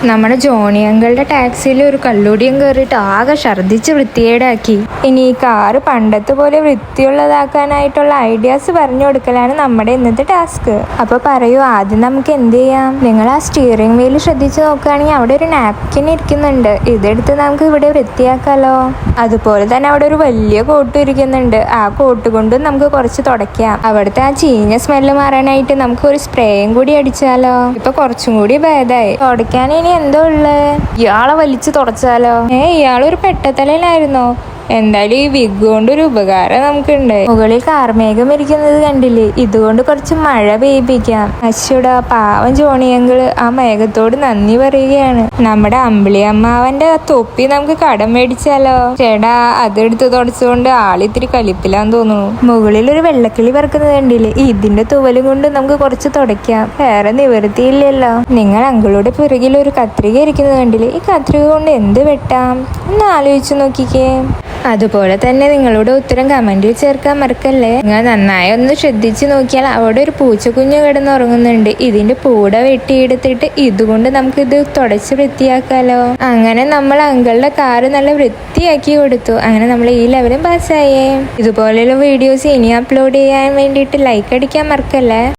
നമ്മുടെ ജോണി അങ്കിളുടെ ടാക്സിയിൽ ഒരു കള്ളുടിയും കയറിയിട്ട് ആകെ ഛർദ്ദിച്ച് വൃത്തികേടാക്കി. ഇനി ഈ കാറ് പണ്ടത്തെ പോലെ വൃത്തിയുള്ളതാക്കാനായിട്ടുള്ള ഐഡിയാസ് പറഞ്ഞു കൊടുക്കലാണ് നമ്മുടെ ഇന്നത്തെ ടാസ്ക്. അപ്പൊ പറയൂ, ആദ്യം നമുക്ക് എന്ത് ചെയ്യാം? നിങ്ങൾ ആ സ്റ്റിയറിംഗ് വീല് ശ്രദ്ധിച്ച് നോക്കുകയാണെങ്കിൽ അവിടെ ഒരു നാപ്കിൻ ഇരിക്കുന്നുണ്ട്. ഇതെടുത്ത് നമുക്ക് ഇവിടെ വൃത്തിയാക്കാലോ. അതുപോലെ തന്നെ അവിടെ ഒരു വലിയ കോട്ട് ഇരിക്കുന്നുണ്ട്. ആ കോട്ട് കൊണ്ട് നമുക്ക് കുറച്ച് തുടയ്ക്കാം. അവിടുത്തെ ആ ചീഞ്ഞ സ്മെല്ല് മാറാനായിട്ട് നമുക്ക് ഒരു സ്പ്രേയും കൂടി അടിച്ചാലോ. ഇപ്പൊ കുറച്ചും കൂടി ഭേദമായി. തുടയ്ക്കാൻ ഇനി എന്തോ ഉള്ളത്? ഇയാളെ വലിച്ചു തുടച്ചാലോ. ഇയാളൊരു പെട്ടത്തലയിലായിരുന്നോ? എന്തായാലും ഈ വിഗ് കൊണ്ട് ഒരു ഉപകാരം നമുക്കുണ്ട്. മുകളിൽ കാർമേഘം ഇരിക്കുന്നത് കണ്ടില്ലേ? ഇതുകൊണ്ട് കുറച്ച് മഴ പെയ്യിപ്പിക്കാം. അശ്വടാ, പാവം ജോണിയങ്കിള് ആ മേഘത്തോട് നന്ദി പറയുകയാണ്. നമ്മുടെ അമ്പിളി അമ്മാവന്റെ തൊപ്പി നമുക്ക് കടം മേടിച്ചാലോ. ചേടാ, അതെടുത്ത് തുടച്ചുകൊണ്ട് ആളിത്തിരി കലിപ്പിലാന്ന് തോന്നുന്നു. മുകളിൽ ഒരു വെള്ളക്കിളി പറക്കുന്നത് കണ്ടില്ലേ? ഇതിന്റെ തുവലും കൊണ്ട് നമുക്ക് കുറച്ച് തുടയ്ക്കാം. വേറെ നിവൃത്തിയില്ലല്ലോ. നിങ്ങൾ അങ്കിളുടെ പിറകിൽ ഒരു കത്രിക ഇരിക്കുന്നത് കണ്ടില്ലേ? ഈ കത്രിക കൊണ്ട് എന്ത് വെട്ടാം? ഒന്ന് ആലോചിച്ച് നോക്കിക്കേ. അതുപോലെ തന്നെ നിങ്ങളുടെ ഉത്തരം കമന്റിൽ ചേർക്കാൻ മറക്കല്ലേ. നിങ്ങൾ നന്നായി ഒന്ന് ശ്രദ്ധിച്ചു നോക്കിയാൽ അവിടെ ഒരു പൂച്ചക്കുഞ്ഞ് കിടന്നുറങ്ങുന്നുണ്ട്. ഇതിന്റെ പൂട വെട്ടിയെടുത്തിട്ട് ഇതുകൊണ്ട് നമുക്ക് ഇത് തുടച്ച് വൃത്തിയാക്കാലോ. അങ്ങനെ നമ്മൾ അങ്കിളുടെ കാറ് നല്ല വൃത്തിയാക്കി കൊടുത്തു. അങ്ങനെ നമ്മൾ ഈ ലെവലും പാസ്സായേ. ഇതുപോലെയുള്ള വീഡിയോസ് ഇനി അപ്ലോഡ് ചെയ്യാൻ വേണ്ടിയിട്ട് ലൈക്ക് അടിക്കാൻ മറക്കല്ലേ.